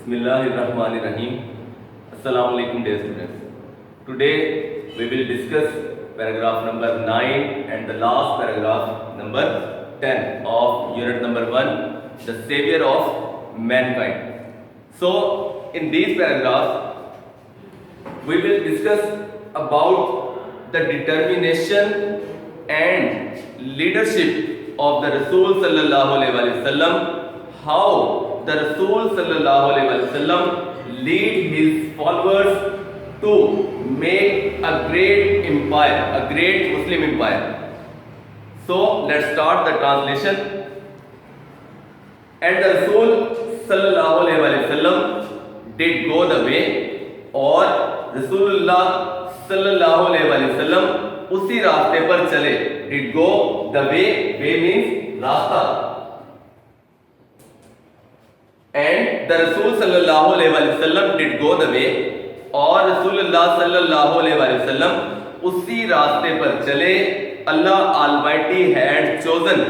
Bismillahirrahmanirrahim. Assalamu alaikum dear students. Today we will discuss paragraph number 9 and the last paragraph number 10 of unit number 1, the savior of mankind. So in these paragraphs we will discuss about the determination and leadership of the Rasul sallallahu alaihi wasallam, how the Rasul sallallahu alaihi wasallam lead his followers to make a great empire, a great Muslim empire. So let's start the translation. And the Rasul sallallahu alaihi wasallam did go the way, और रसूलुल्लाह सल्लल्लाहु अलैहि वसल्लम उसी रास्ते पर चले. Did go the way, way means रास्ता. And the Rasul sallallahu alaihi wasallam did go the way, और रसूलुल्लाह सल्लल्लाहु अलैहि वसल्लम उसी रास्ते पर चले. अल्लाह ऑलमाइटी हैड चोजन,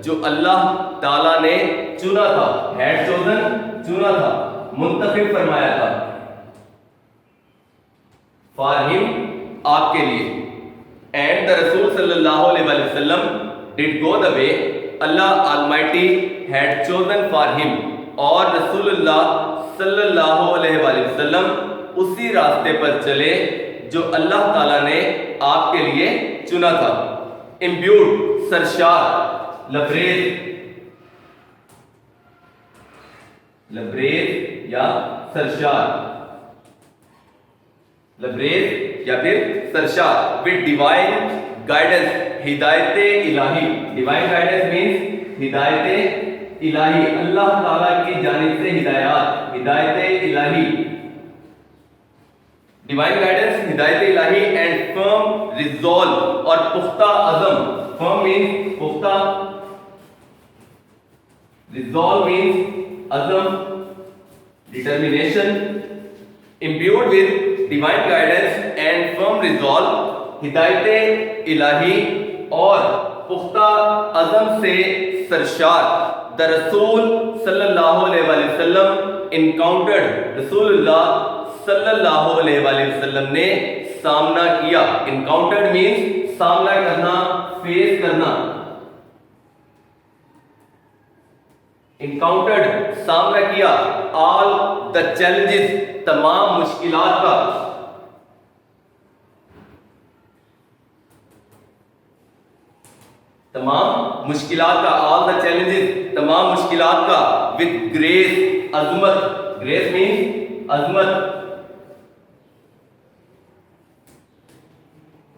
जो अल्लाह ताला ने चुना था. हैड चोजन, चुना था, मुंतखब फरमाया था. फॉर हिम, आपके लिए. एंड द रसूल सल्लल्लाहु अलैहि वसल्लम did go the way Allah almighty had chosen for him, और रसूलुल्लाह सल्लल्लाहु अलैहि वसल्लम उसी रास्ते पर चले जो अल्लाह ताला ने आपके लिए चुना था. इम्ब्यूड, सरशार, लबरेज, लबरेज या सरशार, लबरेज या फिर सरशार विद डिवाइन गाइडेंस, हिदायते इलाही. डिवाइन गाइडेंस मीन्स हिदायते इलाही, अल्लाह ताला की जानिब से हिदायत, हिदायते इलाही. डिवाइन गाइडेंस, हिदायत इलाही. एंड फर्म रिजॉल्व, और पुख्ता अज़म. फर्म मीन्स पुख्ता, रिजॉल्व मीन्स अज़म, determination. Imbued with divine guidance and firm resolve, हिदायत इलाही और पुख्ता अज़म से सरशार. द रसूल सल्लल्लाहु अलैहि वसल्लम इनकाउंटर्ड, रसूलुल्लाह सल्लल्लाहु अलैहि वसल्लम ने सामना किया. इनकाउंटर्ड मीन्स सामना करना, फेस करना. इनकाउंटर्ड, सामना किया. ऑल द चैलेंजेस, तमाम मुश्किलात का. तमाम मुश्किलात का, ऑल द चैलेंजेस, तमाम मुश्किलात का. With grace, Azmat. Grace means Azmat,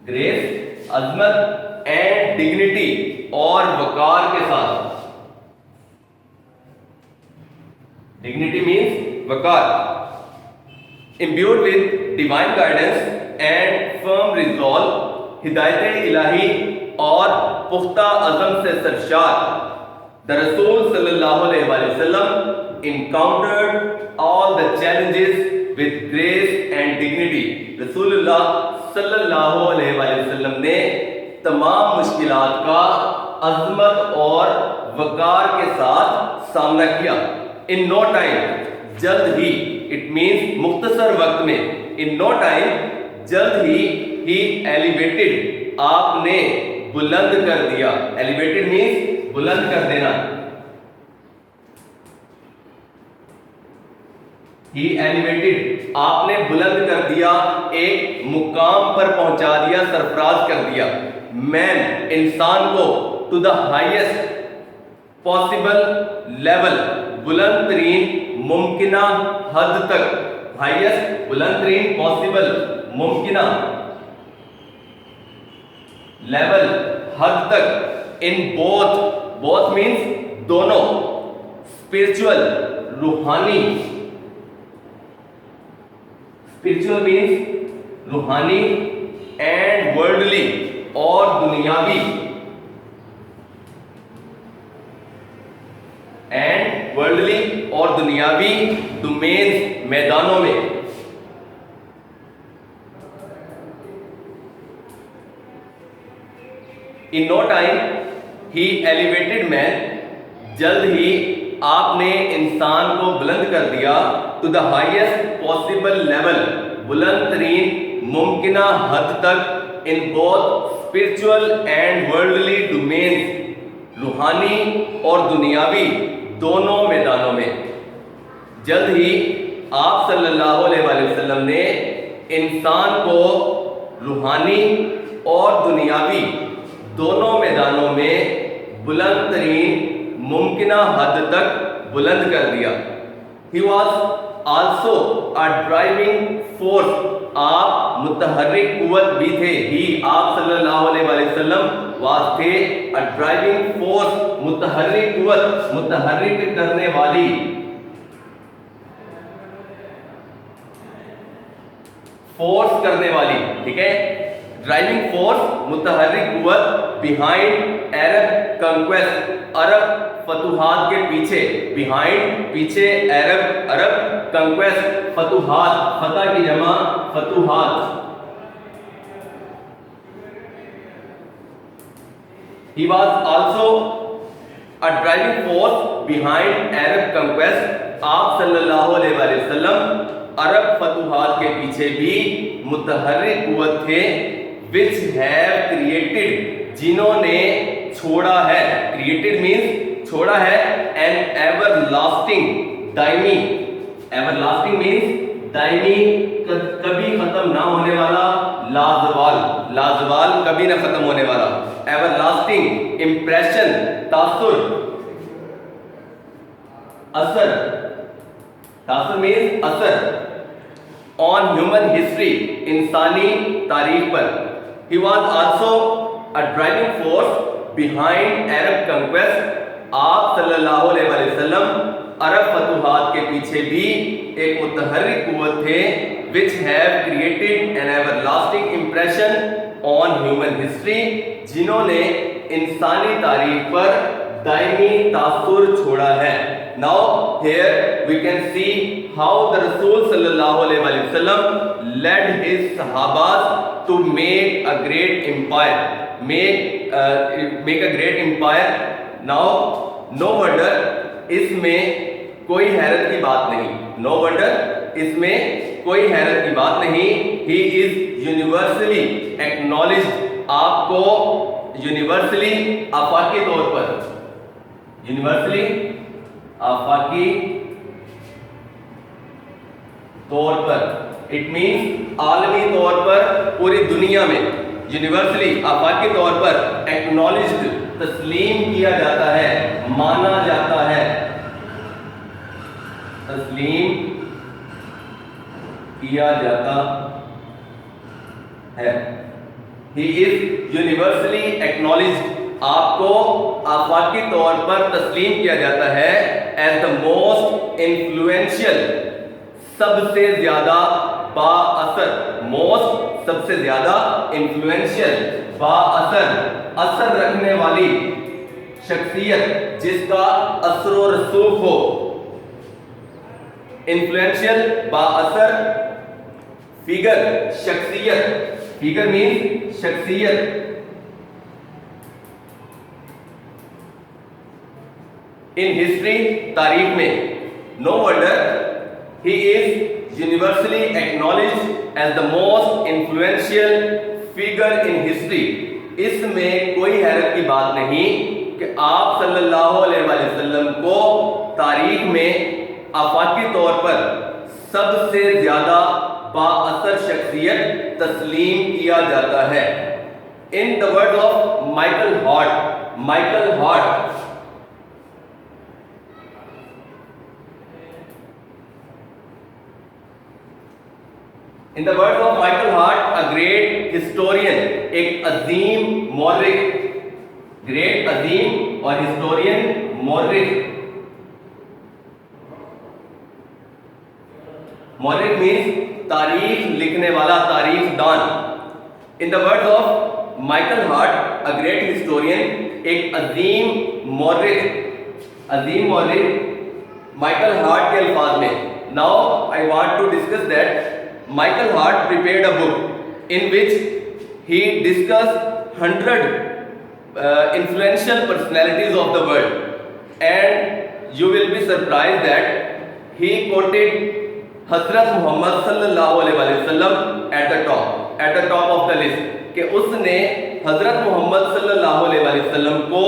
grace, Azmat. And dignity, और वकार के साथ. Dignity means Waqar. Imbued with divine guidance and firm resolve, हिदायत इलाही और पुख्ता अज़म से सरशार. द रसूल सल्लल्लाहु अलैहि वसल्लम encountered all the challenges with grace and dignity. रसूलुल्लाह सल्लल्लाहु अलैहि वसल्लम ने तमाम मुश्किलात का अज़मत और वकार के साथ सामना किया. इन नो टाइम, जल्द ही. इट मीन्स मुख्तसर वक्त में. इन नो टाइम, जल्द ही एलिवेटेड, आपने बुलंद कर दिया. एलिवेटेड मीन्स बुलंद कर देना. ही एलिवेटेड, आपने बुलंद कर दिया, एक मुकाम पर पहुंचा दिया, सरफराज कर दिया. मैन, इंसान को, to the highest possible level, बुलंद तरीन मुमकिना हद तक. हाईएस्ट, बुलंद तरीन, पॉसिबल, मुमकिना, लेवल, हद तक. इन बोथ, बोथ मीन्स दोनों. स्पिरिचुअल, रूहानी. स्पिरिचुअल मीन्स रूहानी. एंड वर्ल्डली, और दुनियावी. एंड वर्ल्डली, और दुनियावी डोमेन्स, मैदानों में. In no time he elevated man, जल्द ही आपने इंसान को बुलंद कर दिया. To the highest possible level, बुलंद तरीन मुमकिना हद तक, in both spiritual and worldly domains, रूहानी और दुनियावी दोनों मैदानों में। जल्द ही आप सल्लल्लाहु अलैहि वसल्लम ने इंसान को रूहानी और दुनियावी दोनों मैदानों में बुलंद तरीन मुमकिना हद तक बुलंद कर दिया। He was also a driving force, आप मुतहर्रिक कुव्वत भी थे। ही आप सल्लल्लाहु अलैहि वसल्लम वाज थे a driving force, मुतहर्रिक कुव्वत, मुतहर्रिक करने वाली, फोर्स करने वाली, ठीक है, ड्राइविंग फोर्स, मुतहर्रिक कुव्वत, बिहाइंड अरब कंक्वेस्ट, अरब फतुहात के पीछे, बिहाइंड पीछे, अरब कंक्वेस्ट, फतुहात, फतह की जमा फतुहात। He was also a driving force behind Arab conquest, आप सल्लल्लाहु अलैहि वसल्लम अरब फतुहात के पीछे भी मुतहर्रिक कुव्वत थे, which have created, जिन्होंने छोड़ा है, created means छोड़ा है, an everlasting, Daimi, everlasting means Daimi, कभी खत्म ना होने वाला, लाजवाल, लाजवाल कभी ना खत्म होने वाला, everlasting impression, तासुर, असर, तासुर means असर, on human history, इंसानी तारीख पर। He was also a driving force behind Arab conquest, आप सल्लल्लाहु अलैहि वसल्लम अरब फतुहात के पीछे भी एक मुतहर्रिक कुव्वत थे, which have created an everlasting impression on human history, जिन्होंने इंसानी तारीख पर दायमी तासुर छोड़ा है। Now here we can see how the Rasul sallallahu alaihi wasallam led his sahabas to make a great empire, make a great empire. Now no wonder, इसमें कोई हैरत की बात नहीं, no wonder, इसमें कोई हैरत की बात नहीं। He is universally acknowledged, आपको यूनिवर्सली आफाकी तौर पर, यूनिवर्सली आफाकी तौर पर, इट मीन्स आलमी तौर पर, पूरी दुनिया में यूनिवर्सली आफाकी तौर पर एक्नॉलेज्ड, तस्लीम किया जाता है, माना जाता है, तस्लीम किया जाता है। ही इज यूनिवर्सली एक्नॉलेज्ड, आपको आफाकी तौर पर तस्लीम किया जाता है एज द मोस्ट इन्फ्लुएंशियल, सबसे ज्यादा बाअसर, मोस्ट सबसे ज्यादा, इन्फ्लुएंशियल बाअसर, असर रखने वाली शख्सियत जिसका असरो रसूख हो, इन्फ्लुएंशियल बाअसर फिगर, शख्सियत, फिगर मीन्स शख्सियत, इन हिस्ट्री, तारीख में। No wonder he is universally acknowledged as the most influential figure in history. इसमें कोई हैरत की बात नहीं कि आप सल्लल्लाहु अलैहि वसल्लम को तारीख में आफाकी तौर पर सबसे ज्यादा बाअसर शख्सियत तस्लीम किया जाता है। In the word of Michael Hart, Michael Hart, in the word of Michael Hart, a great historian, एक अजीम मौर्रिख, ग्रेट अजीम और हिस्टोरियन मौर्रिख, मौर्रिख मीन्स तारीख लिखने वाला, तारीख दान। In the word of Michael Hart, a great historian, एक अजीम मौर्रिख, अजीम मौर्रिख माइकल हार्ट के अल्फाज में। Now I want to discuss that Michael Hart prepared a book in which he discussed 100 influential personalities of the world, and you will be surprised that he quoted हजरत मोहम्मद सल्लल्लाहु अलैहि वसल्लम at the top of the list, कि उसने हजरत मोहम्मद सल्लल्लाहु अलैहि वसल्लम को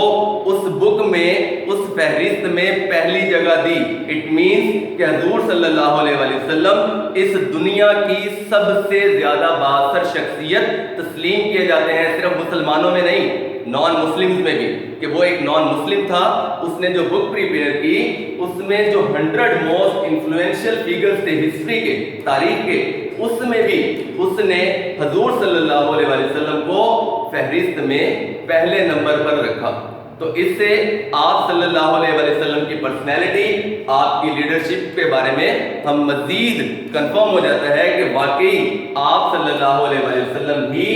उस बुक में, उस फहरिस्त में पहली जगह दी। इट मींस कि हजूर सल्लल्लाहु अलैहि वसल्लम इस दुनिया की सबसे ज्यादा बाअसर शख्सियत तस्लीम किए जाते हैं, सिर्फ मुसलमानों में नहीं, नॉन मुस्लिम्स में भी, कि वो एक नॉन मुस्लिम था। उसने जो बुक प्रिपेयर की उसमें जो 100 मोस्ट इन्फ्लुएंशियल फिगर्स थे हिस्ट्री के, तारीख के, उसमें भी उसने हजूर सल्लल्लाहु अलैहि वसल्लम को फहरिस्त में पहले नंबर पर रखा। तो इससे आप सल्लल्लाहु अलैहि वसल्लम की पर्सनैलिटी, आपकी लीडरशिप के बारे में हम मजीद कंफर्म हो जाता है कि वाकई आप सल्लल्लाहु अलैहि वसल्लम ही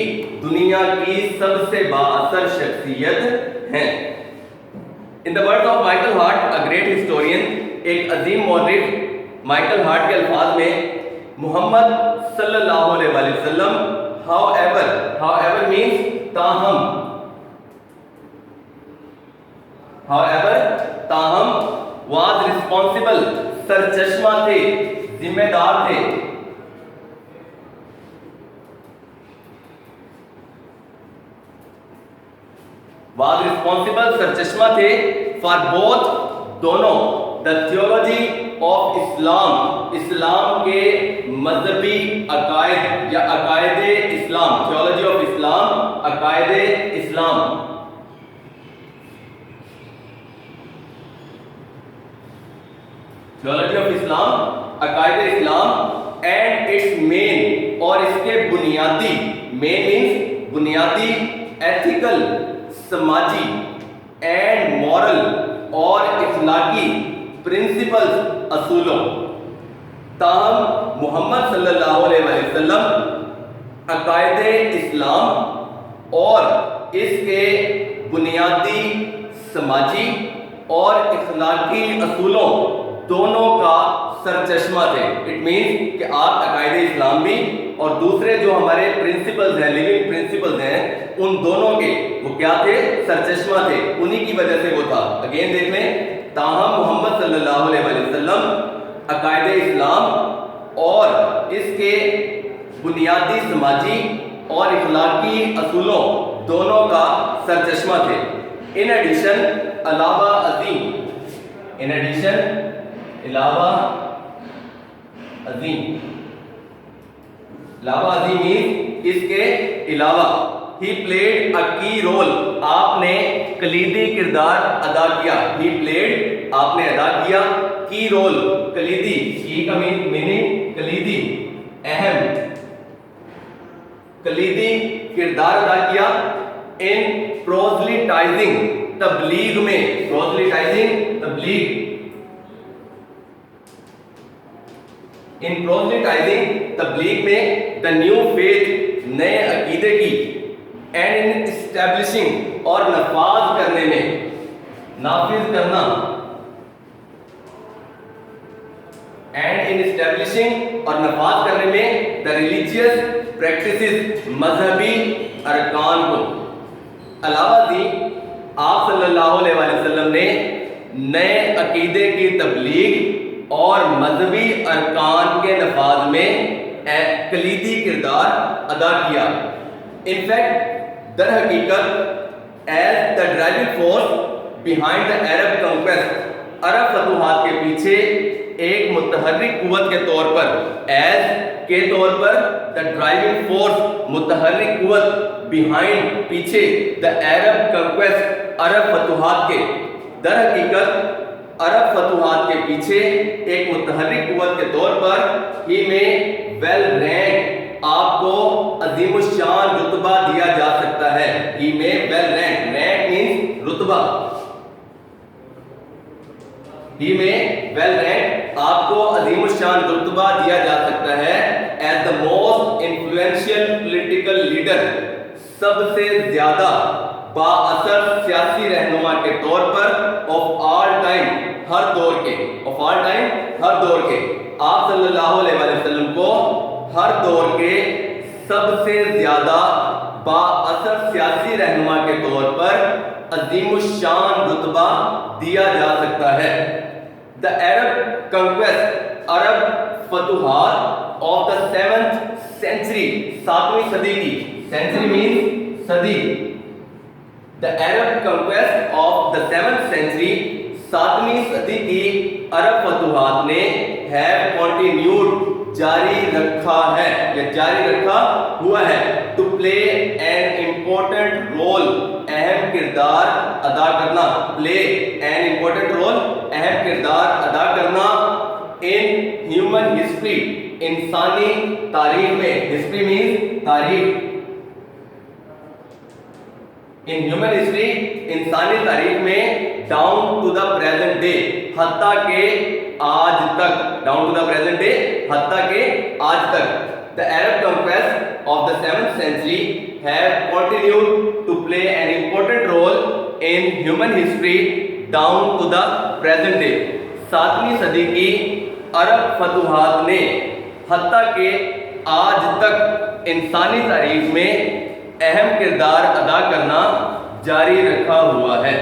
दुनिया की सबसे बाअसर शख्सियत हैं। In the words of Michael Hart, a great historian, एक अजीम मौर्रिख माइकल हार्ट के अल्फाज में मोहम्मद सल्लल्लाहु अलैहि वसल्लम however means ताहम, was responsible, सरचश्मा थे, जिम्मेदार थे, was responsible, सरचश्मा थे, for both, दोनों, the theology of इस्लाम, इस्लाम के मजहबी अकायद या अकायदे इस्लाम, थियोलॉजी ऑफ इस्लाम, अकायदे इस्लाम, थियोलॉजी ऑफ इस्लाम, अकायदे इस्लाम, एंड इट्स मेन, और इसके बुनियादी, मेन मीन्स बुनियादी, एथिकल, समाजी, एंड मॉरल, और इखलाकी प्रिंसिपल्स, असूलों। ताहम मोहम्मद सल्लल्लाहु अलैहि वसल्लम अकायदे इस्लाम और इसके बुनियादी समाजी और इखलाकी असूलों दोनों का सरचश्मा थे। इट मीन्स कि आप अकायदे इस्लाम भी और दूसरे जो हमारे प्रिंसिपल्स हैं, लिविंग प्रिंसिपल्स हैं, उन दोनों के वो क्या थे? सरचश्मा थे, उन्हीं की वजह से वो था। अगेन देख लें, ताहम मोहम्मद सल्लल्लाहु अलैहि वसल्लम अकायदे इस्लाम और इसके बुनियादी समाजी और इखलाकी असूलों दोनों का सरचश्मा थे। इन एडिशन अलावा अजीम, इन एडिशन अलावा अजीम, अलावा अजीम मीन इसके अलावा, ही प्लेड अ की रोल, आपने कलीदी किरदार अदा किया। ही प्लेड, आपने अदा किया, की रोल, कलीदी, की का मीनिंग कलीदी, अहम, कलीदी किरदार अदा किया। इन प्रोजलिटाइजिंग, तबलीग में, प्रोजलिटाइजिंग तबलीग, इन प्रोजलिटाइजिंग तबलीग में, द न्यू फेथ, नए अकीदे की, एंड इन एस्टैब्लिशिंग, और नफाज करने में, नाफिज करना, एंड इन एस्टैब्लिशिंग और नफाज करने में, द रिलीजियस प्रैक्टिसेस, मजहबी अरकान को। अलावा दी आप सल्लल्लाहु अलैहि वसल्लम ने नए अकीदे की तबलीग और मजहबी अरकान के नफाज में कलीदी किरदार अदा किया। इनफैक्ट दर हकीकत as the driving force behind the Arab conquest, अरब फतूहात के पीछे एक मुतहर्रिक कुव्वत के तौर पर, एज के तौर पर, द ड्राइविंग फोर्स, मुतहर्रिक कुव्वत, बिहाइंड, पीछे, द अरब कंक्वेस्ट, अरब फतूहात के, दर हकीकत अरब फतूहात के पीछे एक मुतहर्रिक कुव्वत के तौर पर ही में वेल रैंक, आपको अजीमुशान रुतबा दिया जा सकता है। ही में वेल रैंक, रैंक मींस रुतबा, ही में वेल रैंक, आपको अजीमुशान रुतबा दिया जा सकता है as the most influential political leader, सबसे ज्यादा बाअसर सियासी रहनुमा के तौर पर, ऑफ ऑल टाइम, हर दौर के, ऑफ ऑल टाइम, हर दौर के, आप सल्लल्लाहु अलैहि वसल्लम को हर दौर के सबसे ज्यादा बाअसर सियासी रहनुमा के तौर पर अजीमुशान रुतबा दिया जा सकता है। द अरब कंक्वेस्ट, अरब फतुहात ऑफ द 7th century, 7वीं सदी की, सेंचुरी मींस सदी, the Arab conquest of the 7th century, 7वीं सदी की अरब फतुहात ने हैव कंटिन्यूड, जारी रखा है या जारी रखा हुआ है, to play an important role, अहम किरदार अदा करना, प्ले एन इम्पोर्टेंट रोल, अहम किरदार अदा करना, इन ह्यूमन हिस्ट्री, इंसानी तारीख में, हिस्ट्री मींस तारीख, इन ह्यूमन हिस्ट्री, इंसानी तारीख में, down to the present day, हत्ता के आज तक, down to the present day, हत्ता के आज तक, the Arab conquest of the 7th century have continued to play an important role in human history down to the present day. 7वीं सदी की अरब फतुहात ने हत्ता के आज तक इंसानी तारीख में अहम किरदार अदा करना जारी रखा हुआ है।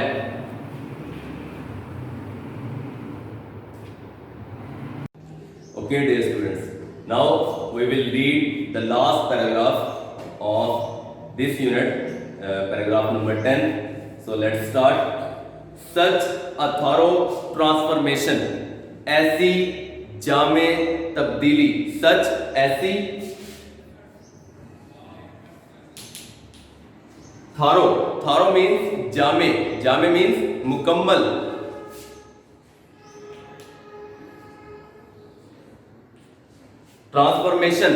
Okay, dear students, now we will read the last paragraph of this unit, paragraph number 10. So let's start. Such a thorough transformation, ऐसी जामे तब्दीली, such ऐसी, thorough means जामे means मुकम्मल, ट्रांसफॉर्मेशन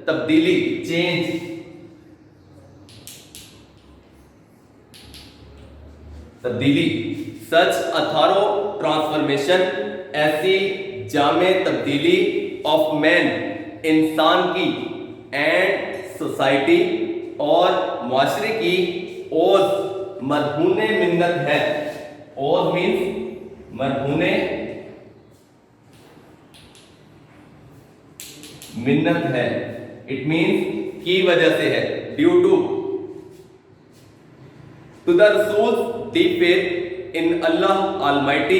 तब्दीली, चेंज, तब्दीली, सच अ थॉरो ट्रांसफॉर्मेशन, ऐसी जामे तब्दीली, ऑफ मैन, इंसान की, एंड सोसाइटी, और मुआशरे की, ओज मरहूने मिन्नत है, ओज मीन्स मरहूने मिन्नत है, इट मीन्स की वजह से है, due to the Rasul's deep faith in Allah Almighty,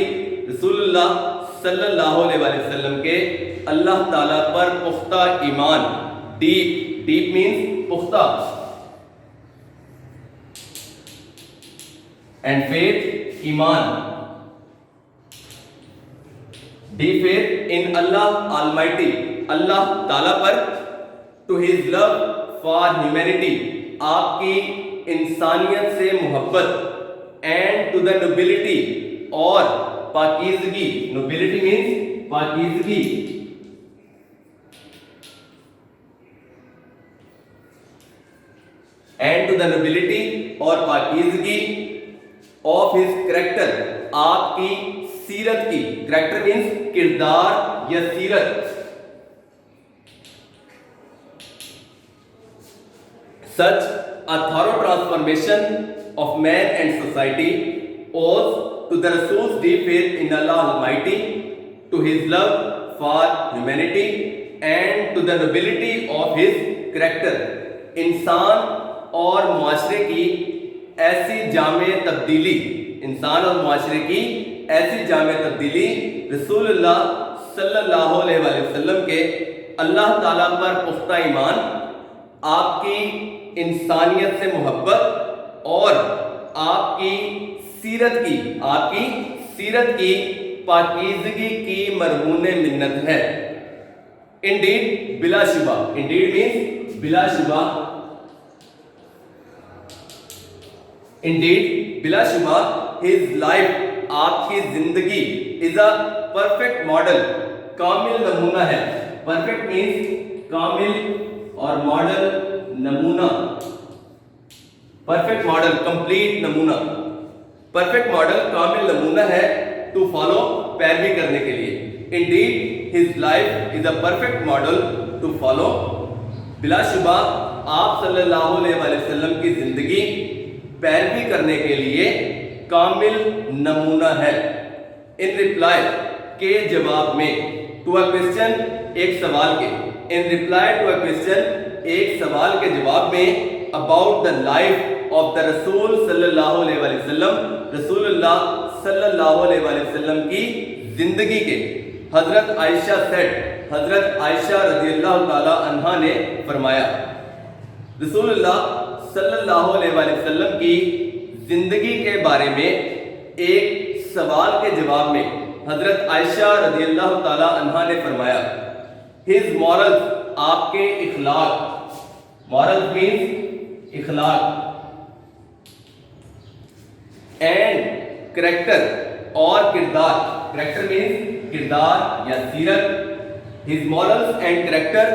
रसूलुल्लाह सल्लल्लाहु अलैहि वसल्लम के अल्लाह ताला पर पुख्ता ईमान, डीप मीन्स पुख्ता, एंड फेथ ईमान, deep faith in Allah Almighty, Allah ताला पर, to his love for humanity, आपकी इंसानियत से मोहब्बत, एंड टू द नोबिलिटी, और पाकीज़गी, नोबिलिटी मीन्स पाकीज़गी, एंड टू द नोबिलिटी और पाकीज़गी, ऑफ हिज कैरेक्टर, आपकी सीरत की, कैरेक्टर मीन्स किरदार या सीरत, such a thorough transformation of man and society owes to the Rasul's deep faith in Allah Almighty, to his love for humanity, and to the nobility of his character. इंसान और मुआशरे की ऐसी जामे तब्दीली, इंसान और मुआशरे की ऐसी जामे तब्दीली रसूलुल्लाह सल्लल्लाहु अलैहि वसल्लम के अल्लाह ताला पर पुख्ता ईमान, आपकी इंसानियत से मोहब्बत, और आपकी सीरत की पाकीज़गी की मरहूने मिन्नत है। इंडीड बिलाशुबा, इंडीड मीन्स बिलाशुबा, इंडीड बिलाशुबा, हिज लाइफ, आपकी जिंदगी, इज अ परफेक्ट मॉडल, कामिल नमूना है, परफेक्ट मीन्स कामिल और मॉडल नमूना, परफेक्ट मॉडल कंप्लीट नमूना, परफेक्ट मॉडल कामिल नमूना है, टू फॉलो पैरवी करने के लिए, indeed his life is a perfect model to follow, बिलाशुबा आप सल्लल्लाहु अलैहि वसल्लम की जिंदगी पैरवी करने के लिए कामिल नमूना है। इन रिप्लाई के जवाब में, टू अ क्वेश्चन, एक सवाल के, in reply to a question, एक सवाल के जवाब में, about the life of the रसूल सल्लल्लाहु अलैहि वसल्लम, रसूलुल्लाह सल्लल्लाहु अलैहि वसल्लम की जिंदगी के, हजरत आयशा सेड, हजरत आयशा रज़ियल्लाहु ताला अन्हा ने फरमाया, रसूलुल्लाह सल्लल्लाहु अलैहि वसल्लम की जिंदगी के बारे में एक सवाल के जवाब में हजरत आयशा रज़ियल्लाहु ताला अन्हा ने फरमाया, हिज मॉरल्स, आपके इखलाक, मॉरल्स मीन्स इखलाक, एंड करेक्टर और किरदार, करेक्टर मीन्स किरदार या सीरत, हिज मॉरल्स एंड करेक्टर,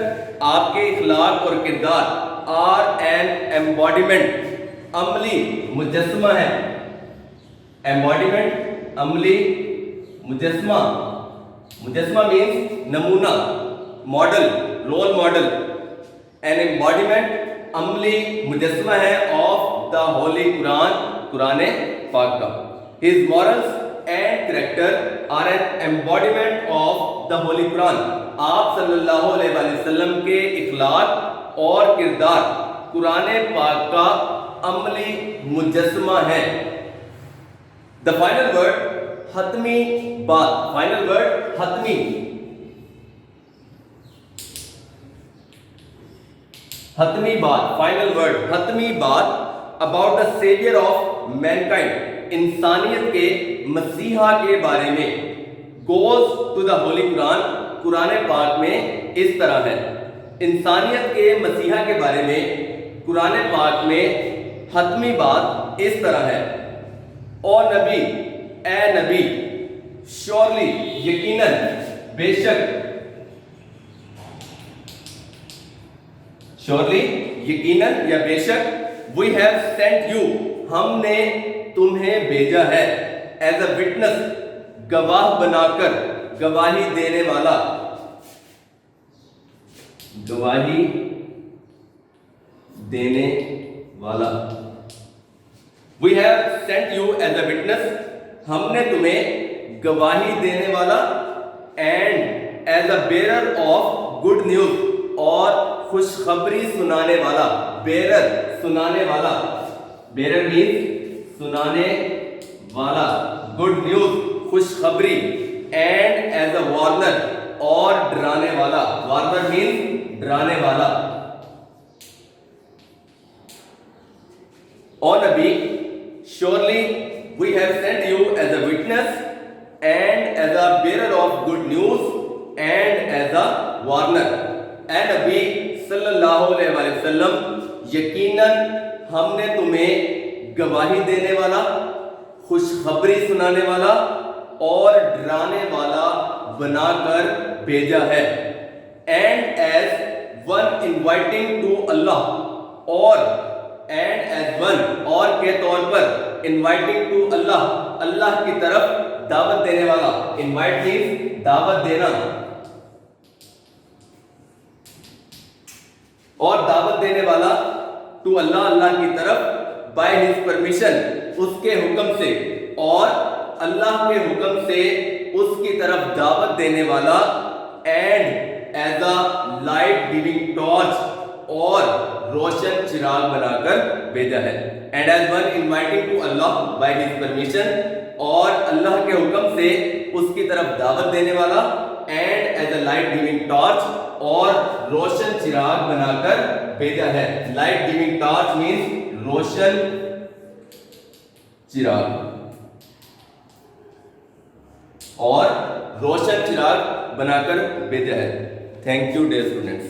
आपके इखलाक और किरदार आर एन एम्बॉडीमेंट, अमली मुजस्समा है, एम्बॉडीमेंट अमली मुजस्समा, मुजस्समा मीन्स नमूना, model role model, an embodiment अमली मुजस्समा है ऑफ द होली कुरान, कुरान पाक का। His morals and character are an embodiment of the holy Quran, आप सल्लल्लाहु अलैहि वसल्लम के इखलाक और किरदार कुरान पाक का अमली मुजस्समा है। द फाइनल वर्ड हतमी बात, फाइनल वर्ड हतमी, हतमी बात, फाइनल वर्ड हतमी बात about the saviour of mankind, इंसानियत के मसीहा के बारे में, goes to the holy Quran, कुरान पाक में इस तरह है। इंसानियत के मसीहा के बारे में कुरान पाक में हतमी बात इस तरह है, ओ नबी, ए नबी, श्योरली यकीनन, बेशक, श्योरली यकीनन या बेशक, वी हैव सेंट यू, हमने तुम्हें भेजा है, एज अ विटनेस, गवाह बनाकर, गवाही देने वाला, गवाही देने वाला, we have sent you as a witness, हमने तुम्हें गवाही देने वाला, and as a bearer of good news, और खुशखबरी सुनाने वाला, बेरर सुनाने वाला, बेरर मीन्स सुनाने वाला, गुड न्यूज खुशखबरी, एंड एज अ वार्नर, और डराने वाला, वार्नर मीन्स डराने वाला। और नबी, surely we have sent you as a witness and as a bearer of good news and as a warner, and नबी सल्लल्लाहु अलैहि वसल्लम, यकीनन हमने तुम्हें गवाही देने वाला, खुशखबरी सुनाने वाला और डराने वाला बनाकर भेजा है, and as one inviting to Allah, और एंड एज वन, और के तौर पर, इनवाइटिंग टू अल्लाह, अल्लाह की तरफ दावत देने वाला, इनवाइट मीन्स दावत देना, और दावत देने वाला टू अल्लाह, अल्लाह की तरफ, बाय हिज परमिशन, उसके हुक्म से, और अल्लाह के हुक्म से उसकी तरफ दावत देने वाला, and as a light giving torch, और रोशन चिराग बनाकर भेजा है, and as one inviting to Allah by his permission, और अल्लाह के हुक्म से उसकी तरफ दावत देने वाला, and as a light giving torch, और रोशन चिराग बनाकर भेजा है। लाइट गिविंग टॉर्च मीन्स रोशन चिराग, और रोशन चिराग बनाकर भेजा है। Thank you dear students.